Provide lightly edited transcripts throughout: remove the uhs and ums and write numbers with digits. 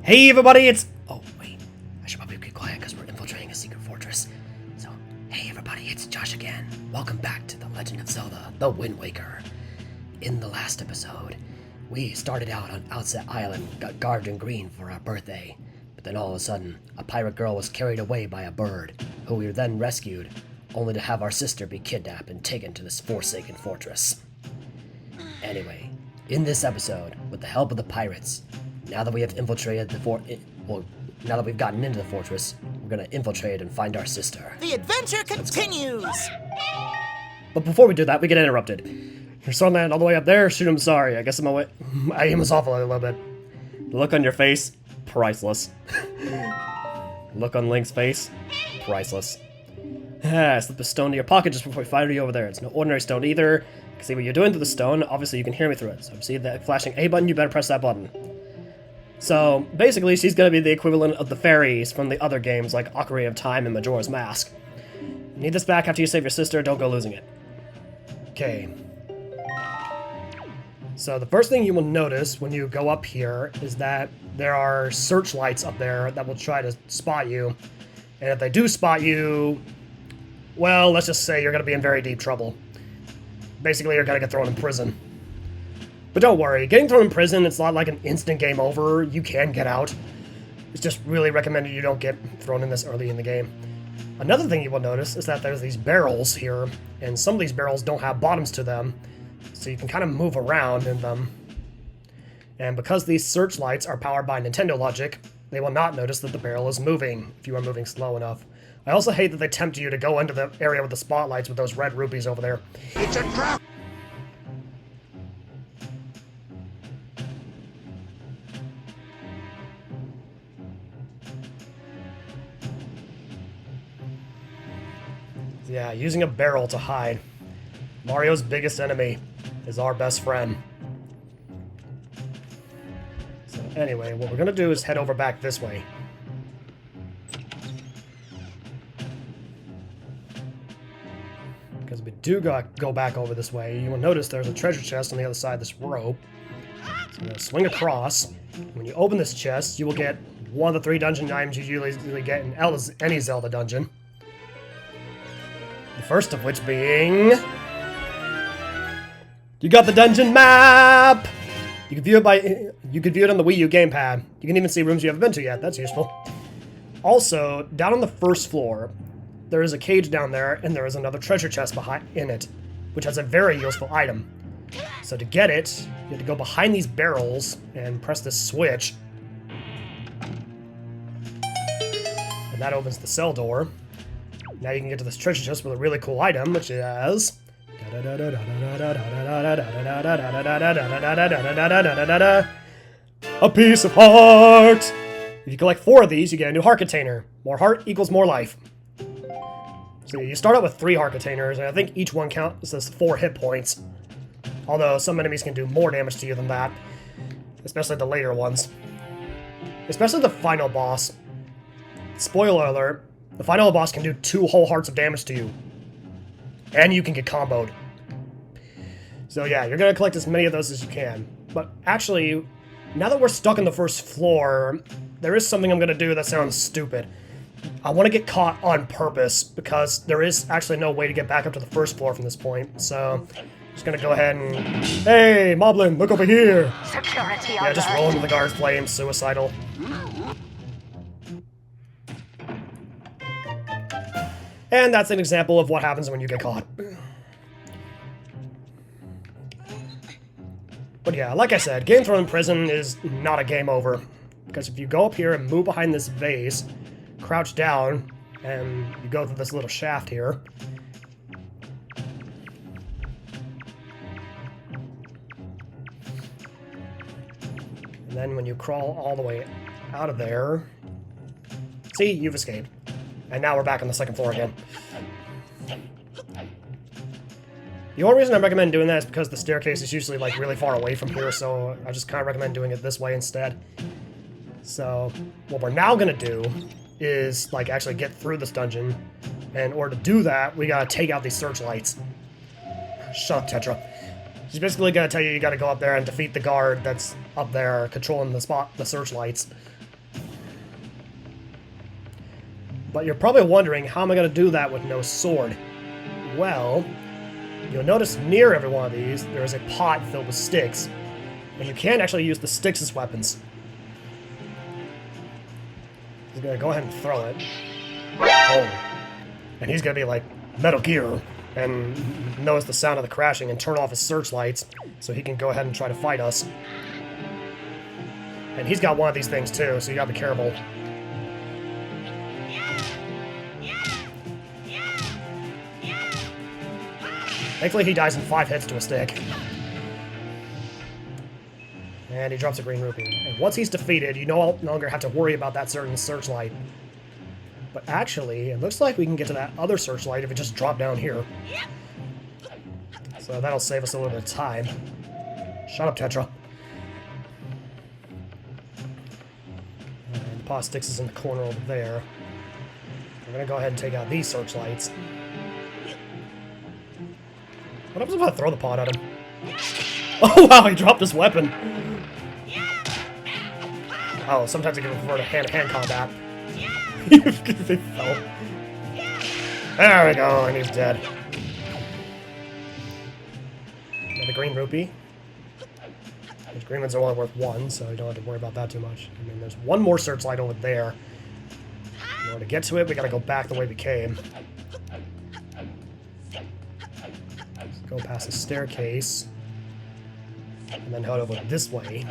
Hey everybody, it's... Oh, wait. I should probably be quiet because we're infiltrating a secret fortress. So, hey everybody, it's Josh again. Welcome back to The Legend of Zelda, The Wind Waker. In the last episode, we started out on Outset Island, got garbed in green for our birthday. But then all of a sudden, a pirate girl was carried away by a bird, who we then rescued, only to have our sister be kidnapped and taken to this forsaken fortress. Anyway, in this episode, with the help of the pirates, now that we have infiltrated the now that we've gotten into the fortress, we're gonna infiltrate and find our sister. The adventure continues! But before we do that, we get interrupted. Your son landed all the way up there. Shoot, I'm sorry. I guess I aim us off a little bit. The look on your face, priceless. Look on Link's face, priceless. Slip a stone to your pocket just before we fire you over there. It's no ordinary stone either. I can see what you're doing to the stone. Obviously, you can hear me through it. So if you see that flashing A button, you better press that button. So, basically, she's gonna be the equivalent of the fairies from the other games like Ocarina of Time and Majora's Mask. You need this back after you save your sister, don't go losing it. Okay. So, the first thing you will notice when you go up here is that there are searchlights up there that will try to spot you. And if they do spot you, well, let's just say you're gonna be in very deep trouble. Basically, you're gonna get thrown in prison. But don't worry, getting thrown in prison, it's not like an instant game over. You can get out. It's just really recommended you don't get thrown in this early in the game. Another thing you will notice is that there's these barrels here, and some of these barrels don't have bottoms to them, so you can kind of move around in them. And because these searchlights are powered by Nintendo logic, they will not notice that the barrel is moving if you are moving slow enough. I also hate that they tempt you to go into the area with the spotlights with those red rupees over there. It's a trap! Yeah, using a barrel to hide. Mario's biggest enemy is our best friend. So anyway, what we're gonna do is head over back this way. Because we do go back over this way, you will notice there's a treasure chest on the other side of this rope. So I'm gonna swing across. When you open this chest, you will get one of the 3 dungeon items you usually get in any Zelda dungeon. The first of which being... You got the dungeon map! You can view it on the Wii U gamepad. You can even see rooms you haven't been to yet. That's useful. Also, down on the first floor, there is a cage down there, and there is another treasure chest in it, which has a very useful item. So to get it, you have to go behind these barrels and press this switch. And that opens the cell door. Now you can get to this treasure chest with a really cool item, which is... a piece of heart! If you collect 4 of these, you get a new heart container. More heart equals more life. So you start out with 3 heart containers, and I think each one counts as 4 hit points. Although some enemies can do more damage to you than that. Especially the later ones. Especially the final boss. Spoiler alert. The final boss can do 2 whole hearts of damage to you. And you can get comboed. So yeah, you're gonna collect as many of those as you can. But actually, now that we're stuck on the first floor, there is something I'm gonna do that sounds stupid. I want to get caught on purpose, because there is actually no way to get back up to the first floor from this point. So, I'm just gonna go ahead and... Hey, Moblin, look over here! Security Yeah, just roll into the guard's flame, suicidal. And that's an example of what happens when you get caught. But yeah, like I said, getting thrown in prison is not a game over. Because if you go up here and move behind this vase, crouch down, and you go through this little shaft here. And then when you crawl all the way out of there... See, you've escaped. And now we're back on the second floor again. The only reason I recommend doing that is because the staircase is usually like really far away from here, so I just kind of recommend doing it this way instead. So, what we're now gonna do is, like, actually get through this dungeon. And in order to do that, we gotta take out these searchlights. Shut up, Tetra. She's basically gonna tell you gotta go up there and defeat the guard that's up there controlling the searchlights. But you're probably wondering, how am I gonna do that with no sword? Well, you'll notice near every one of these, there is a pot filled with sticks. And you can actually use the sticks as weapons. He's gonna go ahead and throw it. Oh. And he's gonna be like, Metal Gear, and knows the sound of the crashing and turn off his searchlights so he can go ahead and try to fight us. And he's got one of these things too, so you gotta be careful. Thankfully he dies in 5 hits to a stick. And he drops a green rupee. And once he's defeated, you no longer have to worry about that certain searchlight. But actually, it looks like we can get to that other searchlight if we just drop down here. So that'll save us a little bit of time. Shut up, Tetra. And the pot sticks is in the corner over there. We're gonna go ahead and take out these searchlights. What happens if I throw the pot at him? Oh wow, he dropped his weapon! Oh, sometimes I can refer to hand-to-hand combat. He fell. There we go, and he's dead. Another green rupee. Those green ones are only worth 1, so you don't have to worry about that too much. And then there's one more searchlight over there. In order to get to it, we gotta go back the way we came. Let's go past the staircase. And then head over this way.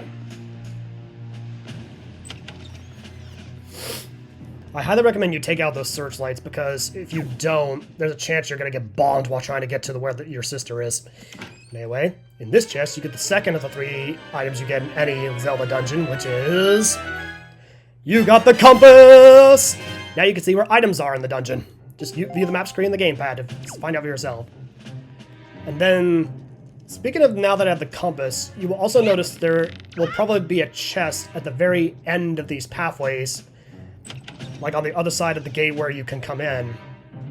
I highly recommend you take out those searchlights because if you don't, there's a chance you're going to get bombed while trying to get to where your sister is. Anyway, in this chest, you get the second of the 3 items you get in any Zelda dungeon, which is... You got the compass! Now you can see where items are in the dungeon. Just view the map screen in the gamepad to find out for yourself. And then, speaking of now that I have the compass, you will also notice there will probably be a chest at the very end of these pathways, like on the other side of the gate where you can come in.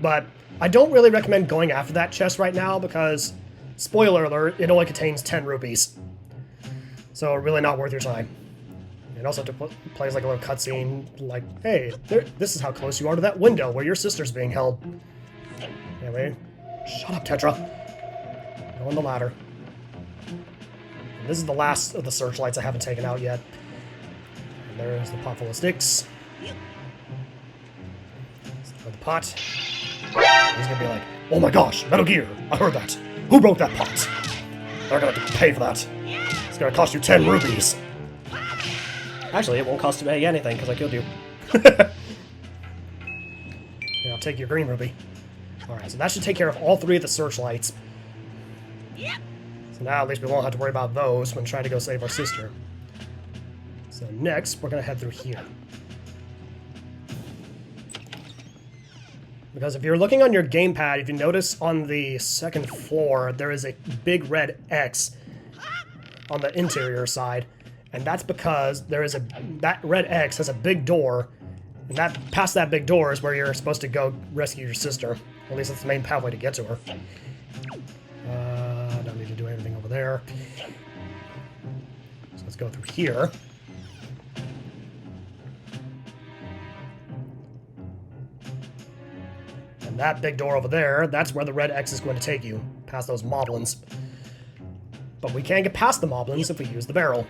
But I don't really recommend going after that chest right now because, spoiler alert, it only contains 10 rupees. So really not worth your time. And also to plays like a little cutscene, like, hey, this is how close you are to that window where your sister's being held. Anyway, shut up, Tetra. Go on the ladder. And this is the last of the searchlights I haven't taken out yet. And there's the pot full of sticks. The pot. He's gonna be like, oh my gosh, Metal Gear, I heard that. Who broke that pot? They're gonna have to pay for that. It's gonna cost you 10 rupees. Actually, it won't cost you anything because I killed you. Yeah, I'll take your green rupee. Alright, so that should take care of all 3 of the searchlights. So now at least we won't have to worry about those when trying to go save our sister. So next, we're gonna head through here. Because if you're looking on your gamepad, if you notice on the 2nd floor, there is a big red X on the interior side. And that's because that red X has a big door, and past that big door is where you're supposed to go rescue your sister. At least that's the main pathway to get to her. Don't need to do anything over there. So let's go through here. And that big door over there, that's where the red X is going to take you, past those moblins. But we can't get past the moblins if we use the barrel.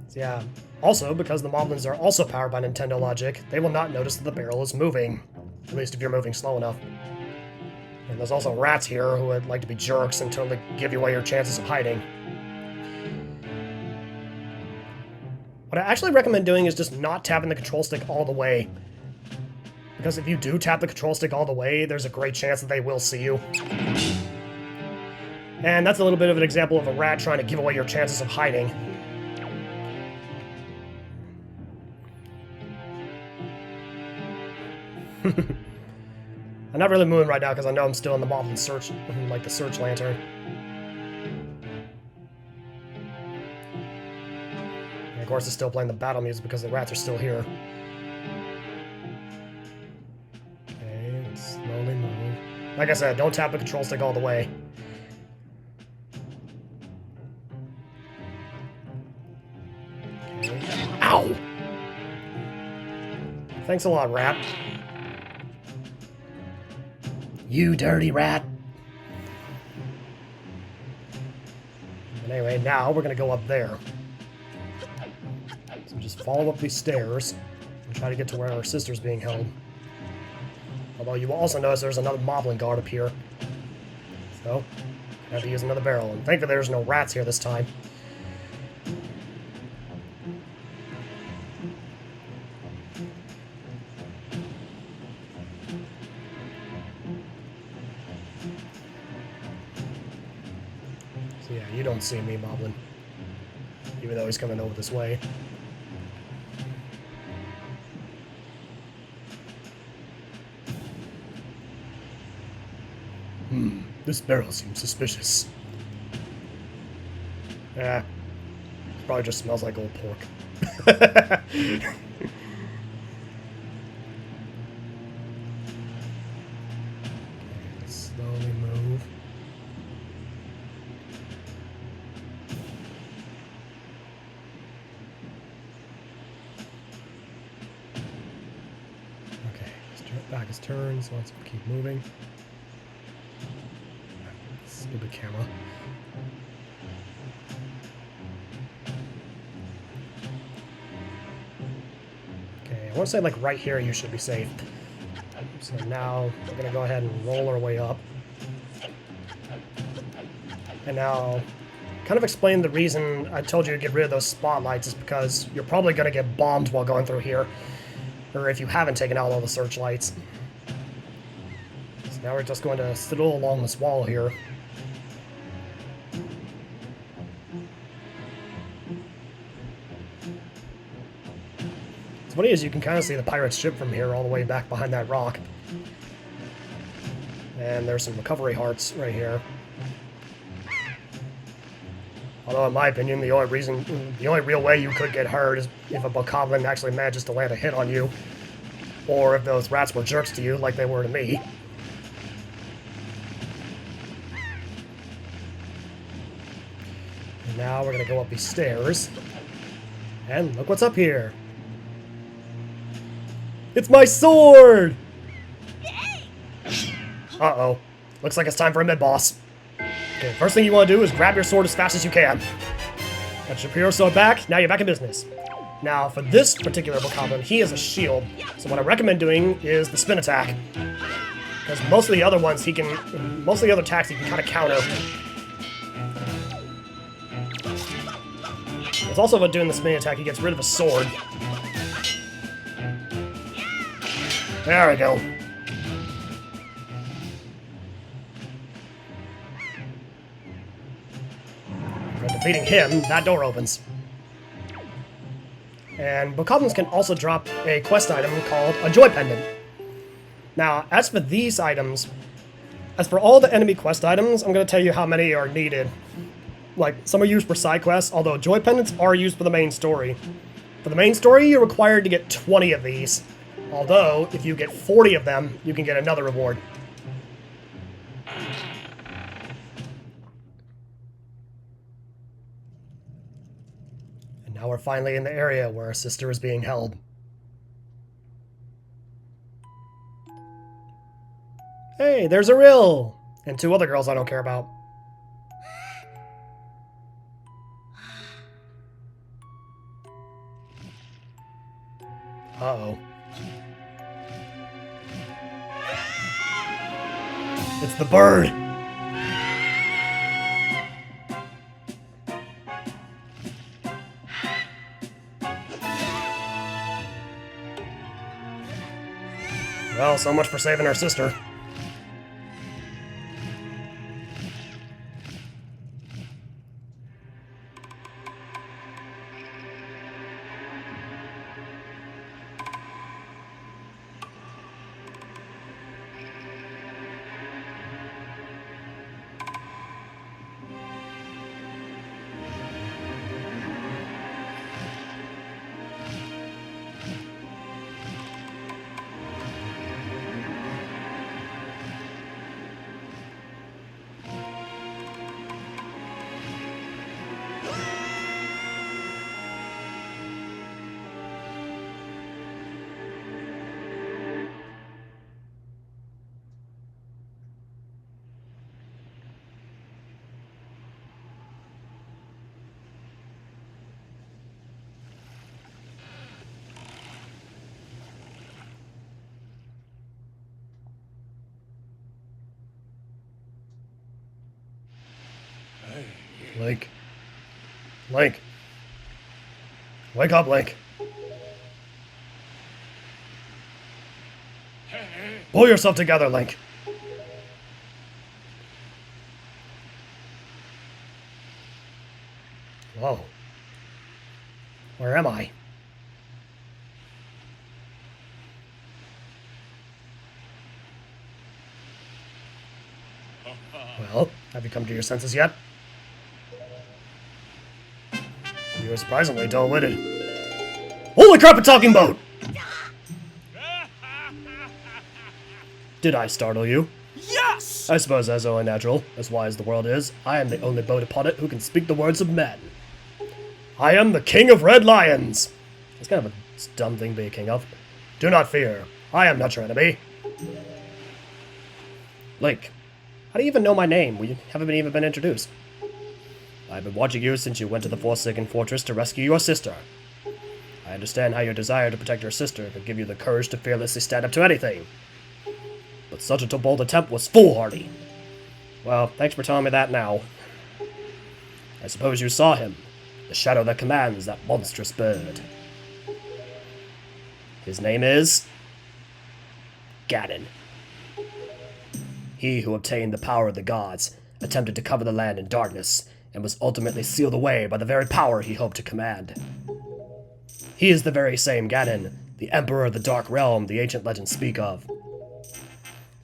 So yeah, also, because the moblins are also powered by Nintendo logic, they will not notice that the barrel is moving. At least if you're moving slow enough. And there's also rats here who would like to be jerks and totally give you away your chances of hiding. What I actually recommend doing is just not tapping the control stick all the way. Because if you do tap the control stick all the way, there's a great chance that they will see you. And that's a little bit of an example of a rat trying to give away your chances of hiding. I'm not really moving right now because I know I'm still in the moblin search, like the search lantern. And of course, it's still playing the battle music because the rats are still here. Like I said, don't tap the control stick all the way. Okay. Ow! Thanks a lot, rat. You dirty rat. And anyway, now we're gonna go up there. So just follow up these stairs and try to get to where our sister's being held. Although you will also notice there's another moblin guard up here. So, I have to use another barrel. And thankfully there's no rats here this time. So yeah, you don't see me, moblin. Even though he's coming over this way. This barrel seems suspicious. Yeah, it probably just smells like old pork. Slowly move. Okay, his back is turned, so let's keep moving. Stupid camera. Okay, I want to say like right here you should be safe. So now we're going to go ahead and roll our way up. And now, kind of explain the reason I told you to get rid of those spotlights is because you're probably going to get bombed while going through here. Or if you haven't taken out all the searchlights. So now we're just going to stroll along this wall here. What's funny is you can kind of see the pirate's ship from here all the way back behind that rock. And there's some recovery hearts right here. Although in my opinion, the only real way you could get hurt is if a bokoblin actually manages to land a hit on you. Or if those rats were jerks to you like they were to me. And now we're gonna go up these stairs. And look what's up here. It's my sword! Uh-oh. Looks like it's time for a mid-boss. Okay, first thing you want to do is grab your sword as fast as you can. Got your Pure Sword back, now you're back in business. Now, for this particular bokoblin, he has a shield, so what I recommend doing is the spin attack. Because most of the other ones most of the other attacks he can kind of counter. It's also about doing the spin attack, he gets rid of his sword. There we go. By defeating him, that door opens. And bokoblins can also drop a quest item called a Joy Pendant. Now, as for these items, as for all the enemy quest items, I'm going to tell you how many are needed. Like, some are used for side quests, although Joy Pendants are used for the main story. For the main story, you're required to get 20 of these. Although, if you get 40 of them, you can get another reward. And now we're finally in the area where our sister is being held. Hey, there's a Rill! And 2 other girls I don't care about. Uh-oh. It's the bird! Well, so much for saving our sister. Link. Link. Wake up, Link. Pull yourself together, Link. Whoa. Where am I? Well, have you come to your senses yet? You are surprisingly dull-witted. Holy crap, a talking boat! Did I startle you? Yes! I suppose that's only natural. As wise as the world is, I am the only boat upon it who can speak the words of men. I am the King of Red Lions! That's kind of a dumb thing to be a king of. Do not fear. I am not your enemy. Link, how do you even know my name? We haven't even been introduced. I've been watching you since you went to the Forsaken Fortress to rescue your sister. I understand how your desire to protect your sister could give you the courage to fearlessly stand up to anything. But such a bold attempt was foolhardy. Well, thanks for telling me that now. I suppose you saw him. The shadow that commands that monstrous bird. His name is... Ganon. He who obtained the power of the gods, attempted to cover the land in darkness, and was ultimately sealed away by the very power he hoped to command. He is the very same Ganon, the Emperor of the Dark Realm the ancient legends speak of.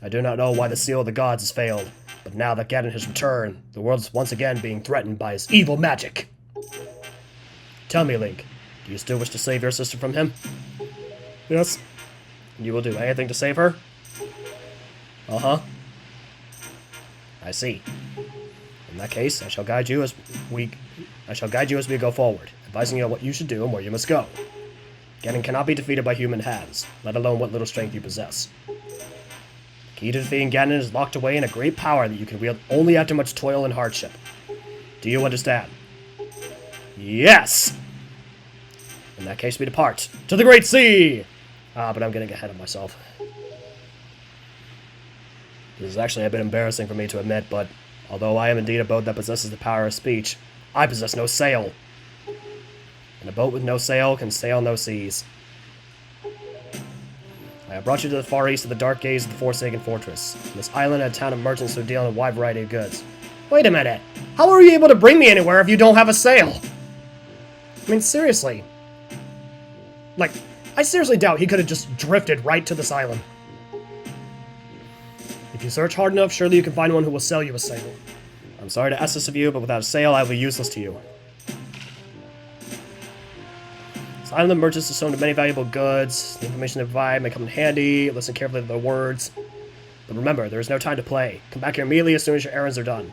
I do not know why the seal of the gods has failed, but now that Ganon has returned, the world is once again being threatened by his evil magic. Tell me, Link, do you still wish to save your sister from him? Yes. You will do anything to save her? Uh-huh. I see. In that case, I shall guide you as we go forward, advising you on what you should do and where you must go. Ganon cannot be defeated by human hands, let alone what little strength you possess. The key to defeating Ganon is locked away in a great power that you can wield only after much toil and hardship. Do you understand? Yes! In that case, we depart to the Great Sea! But I'm getting ahead of myself. This is actually a bit embarrassing for me to admit, but although I am indeed a boat that possesses the power of speech, I possess no sail. And a boat with no sail can sail no seas. I have brought you to the far east of the dark gaze of the Forsaken Fortress. This island and a town of merchants who deal in a wide variety of goods. Wait a minute. How are you able to bring me anywhere if you don't have a sail? I mean, seriously. Like, I seriously doubt he could have just drifted right to this island. If you search hard enough, surely you can find one who will sell you a sail. I'm sorry to ask this of you, but without a sail, I will be useless to you. This island of merchants is home to many valuable goods. The information they provide may come in handy. Listen carefully to their words. But remember, there is no time to play. Come back here immediately as soon as your errands are done.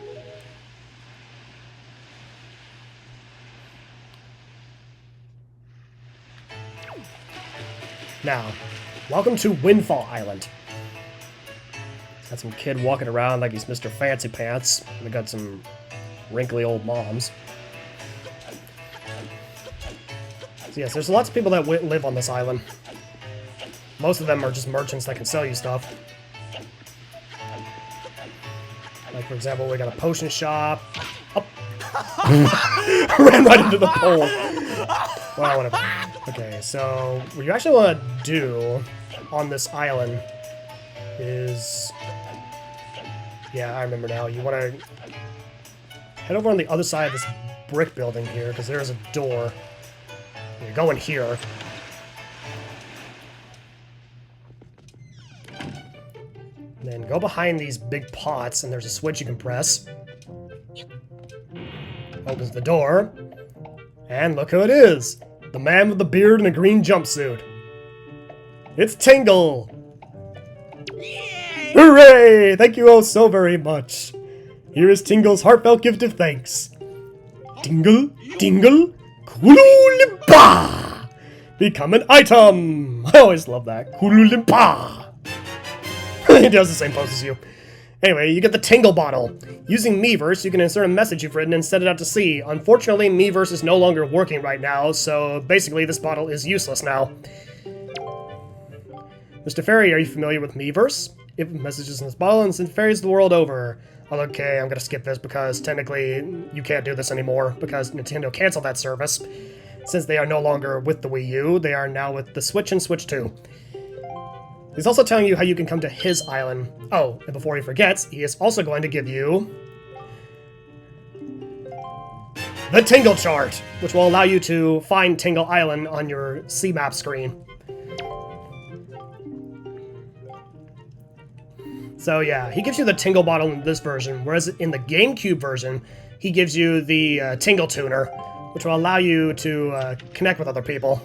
Now, welcome to Windfall Island. Got some kid walking around like he's Mr. Fancy Pants. We got some wrinkly old moms. So yes, there's lots of people that live on this island. Most of them are just merchants that can sell you stuff. Like, for example, we got a potion shop. Oh. Ran right into the pole. Well, whatever. Okay, so what you actually want to do on this island is... Yeah, I remember now. You want to head over on the other side of this brick building here, because there is a door. You go in here. And then go behind these big pots, and there's a switch you can press. Opens the door. And look who it is! The man with the beard and a green jumpsuit. It's Tingle! Hooray! Thank you all so very much. Here is Tingle's heartfelt gift of thanks. Tingle, tingle, Kululimpa! Become an item! I always love that. Kululimpa! He does the same pose as you. Anyway, you get the Tingle bottle. Using Miiverse, you can insert a message you've written and send it out to sea. Unfortunately, Miiverse is no longer working right now, so basically this bottle is useless now. Mr. Fairy, are you familiar with Miiverse? It messages in this bottle and sends fairies the world over. Okay, I'm gonna skip this because technically you can't do this anymore because Nintendo canceled that service. Since they are no longer with the Wii U, they are now with the Switch and Switch 2. He's also telling you how you can come to his island. Oh, and before he forgets, he is also going to give you the Tingle chart, which will allow you to find Tingle Island on your C-map screen. So yeah, he gives you the Tingle bottle in this version, whereas in the GameCube version, he gives you the Tingle tuner, which will allow you to connect with other people.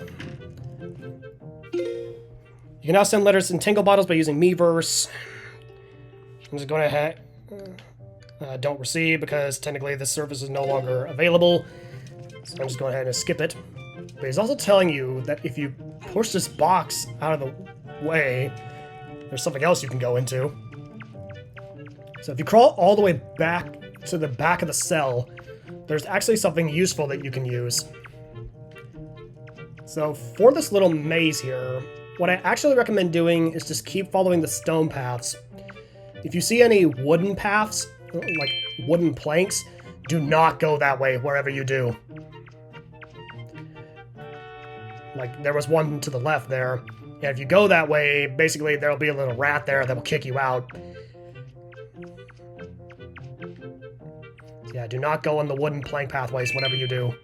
You can now send letters in Tingle bottles by using Miiverse. I'm just going ahead. Don't receive because technically this service is no longer available. So I'm just going ahead and skip it. But he's also telling you that if you push this box out of the way, there's something else you can go into. So if you crawl all the way back to the back of the cell, there's actually something useful that you can use. So for this little maze here, what I actually recommend doing is just keep following the stone paths. If you see any wooden paths, like wooden planks, do not go that way wherever you do. Like there was one to the left there, and if you go that way, basically there'll be a little rat there that will kick you out. Yeah, do not go on the wooden plank pathways whenever you do.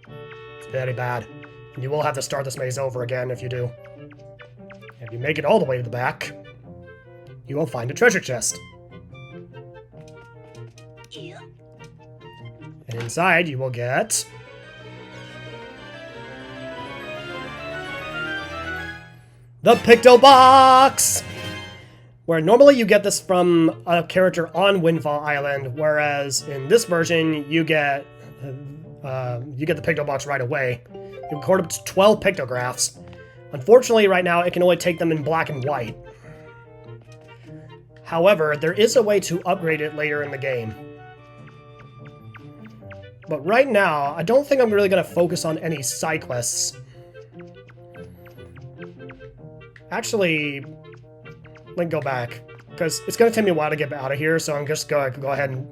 It's very bad. And you will have to start this maze over again if you do. If you make it all the way to the back, you will find a treasure chest. And inside you will get the Picto Box! Where normally you get this from a character on Windfall Island, whereas in this version you get the Picto Box right away. You record up to 12 pictographs. Unfortunately, right now it can only take them in black and white. However, there is a way to upgrade it later in the game. But right now, I don't think I'm really going to focus on any side quests. Actually, let me go back, because it's going to take me a while to get out of here, so I'm just going to go ahead and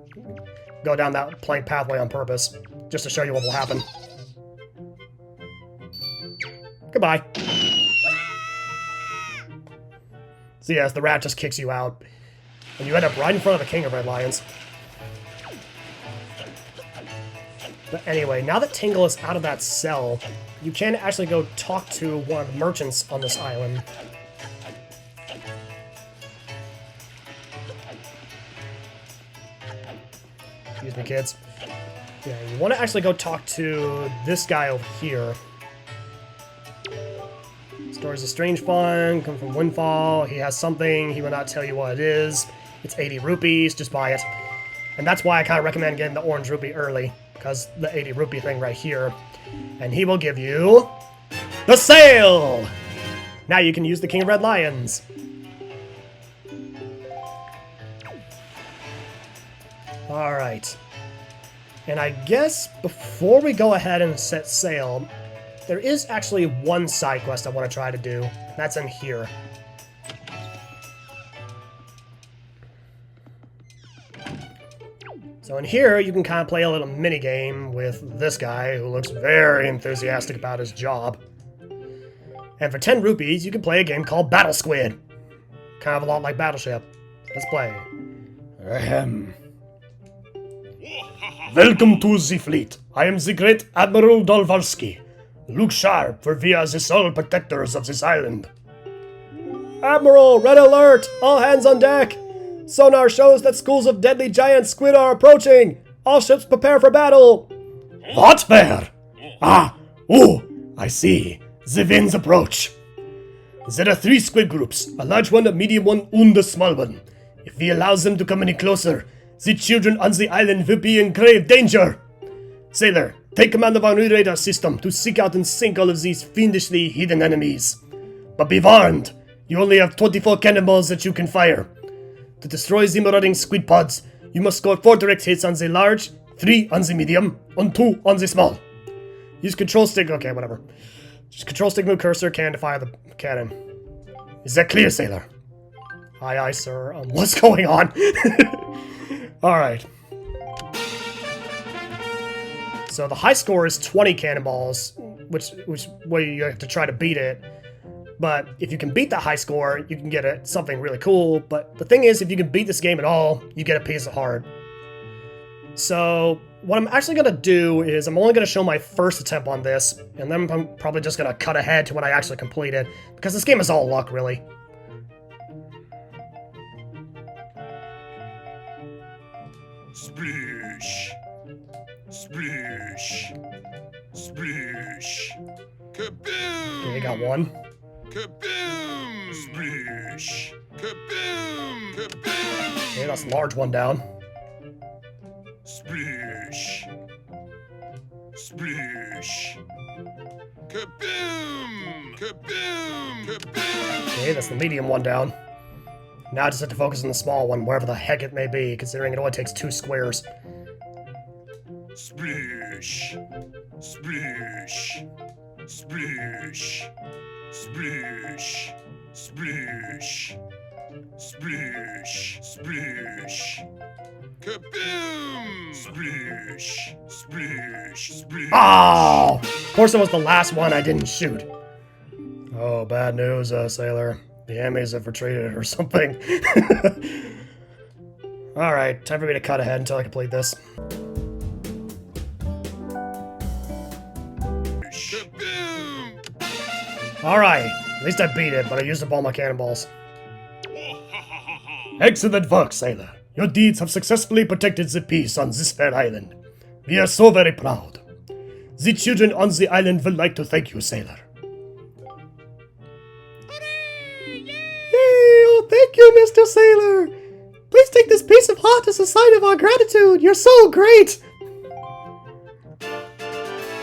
go down that plank pathway on purpose, just to show you what will happen. Goodbye. So yes, the rat just kicks you out, and you end up right in front of the King of Red Lions. But anyway, now that Tingle is out of that cell, you can actually go talk to one of the merchants on this island. Excuse me, kids. Yeah, you want to actually go talk to this guy over here. Stories of strange fun, come from Windfall. He has something, he will not tell you what it is. It's 80 rupees, just buy it. And that's why I kind of recommend getting the orange rupee early, because the 80 rupee thing right here. And he will give you the sail! Now you can use the King of Red Lions. Alright. And I guess before we go ahead and set sail, there is actually one side quest I want to try to do. That's in here. So in here, you can kind of play a little mini-game with this guy who looks very enthusiastic about his job. And for 10 rupees, you can play a game called Battle Squid. Kind of a lot like Battleship. Let's play. Ahem. Welcome to the fleet. I am the great Admiral Dolvalski. Look sharp, for we are the sole protectors of this island. Admiral, red alert! All hands on deck! Sonar shows that schools of deadly giant squid are approaching! All ships prepare for battle! What where? Ah, oh, I see. The winds approach. There are 3 squid groups, a large one, a medium one, and a small one. If we allow them to come any closer, the children on the island will be in grave danger. Sailor, take command of our new radar system to seek out and sink all of these fiendishly hidden enemies. But be warned, you only have 24 cannonballs that you can fire. To destroy the marauding squid pods, you must score 4 direct hits on the large, 3 on the medium, and 2 on the small. Use control stick, okay, whatever. Just control stick move cursor can to fire the cannon. Is that clear, sailor? Aye, aye, sir. What's going on? Alright. So the high score is 20 cannonballs, which way you have to try to beat it. But if you can beat the high score, you can get something really cool. But the thing is, if you can beat this game at all, you get a piece of heart. So what I'm actually going to do is I'm only going to show my first attempt on this, and then I'm probably just going to cut ahead to when I actually complete it, because this game is all luck, really. Splish! Splish! Splish! Kaboom! Okay, got one. Kaboom! Splish! Kaboom! Kaboom! Okay, that's a large one down. Splish! Splish! Kaboom! Kaboom! Kaboom! Okay, that's the medium one down. Now I just have to focus on the small one, wherever the heck it may be, considering it only takes 2 squares. Splish! Splish! Splish! Splish! Splish! Splish! Splish! Kaboom! Splish! Splish! Splish! Oh! Of course it was the last one I didn't shoot. Oh, bad news, sailor. The enemies have retreated or something. Alright, time for me to cut ahead until I complete this. Kaboom! Alright, at least I beat it, but I used up all my cannonballs. Excellent work, sailor. Your deeds have successfully protected the peace on this fair island. We are so very proud. The children on the island would like to thank you, sailor. Yay! Oh, thank you, Mr. Sailor! Please take this piece of heart as a sign of our gratitude. You're so great!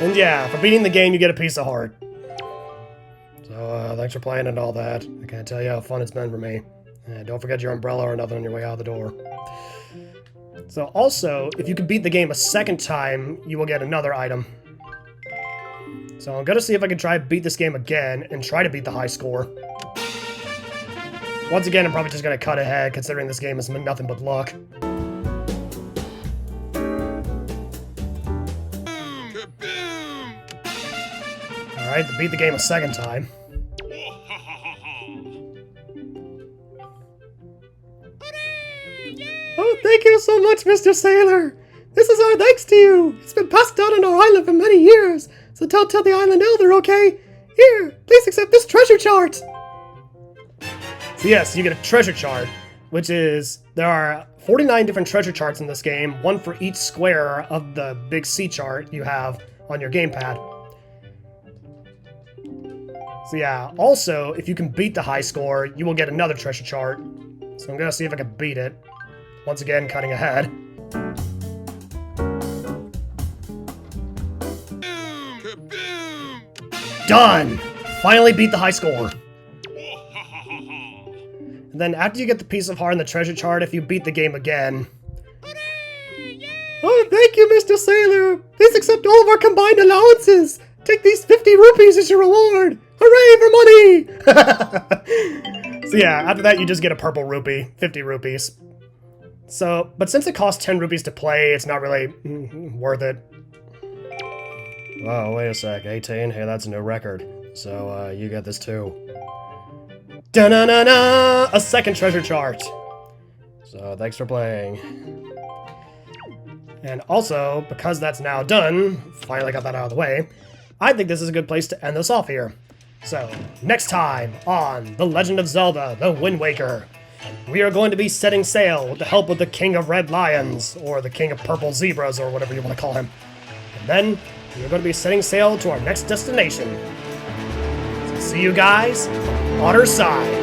And yeah, for beating the game, you get a piece of heart. So, thanks for playing and all that. I can't tell you how fun it's been for me. And don't forget your umbrella or nothing on your way out the door. So also, if you can beat the game a second time, you will get another item. So I'm gonna see if I can try to beat this game again and try to beat the high score. Once again, I'm probably just gonna cut ahead, considering this game is nothing but luck. Alright, to beat the game a second time. Oh, thank you so much, Mr. Sailor! This is our thanks to you! It's been passed down on our island for many years, so don't tell the island elder, okay? Here, please accept this treasure chart! So yes, you get a treasure chart, which is, there are 49 different treasure charts in this game, one for each square of the big sea chart you have on your gamepad. So yeah, also, if you can beat the high score, you will get another treasure chart. So I'm gonna see if I can beat it. Once again, cutting ahead. Done! Finally beat the high score. And then after you get the piece of heart in the treasure chart, if you beat the game again... Oh, thank you, Mr. Sailor! Please accept all of our combined allowances! Take these 50 rupees as your reward! Hooray for money! So yeah, after that you just get a purple rupee, 50 rupees. So, but since it costs 10 rupees to play, it's not really worth it. Whoa, wait a sec, 18? Hey, that's a new record. So, you get this too. Da-na-na-na! A second treasure chart! So, thanks for playing. And also, because that's now done, finally got that out of the way, I think this is a good place to end this off here. So, next time on The Legend of Zelda, The Wind Waker, we are going to be setting sail with the help of the King of Red Lions, or the King of Purple Zebras, or whatever you want to call him. And then, we are going to be setting sail to our next destination. So see you guys on our side.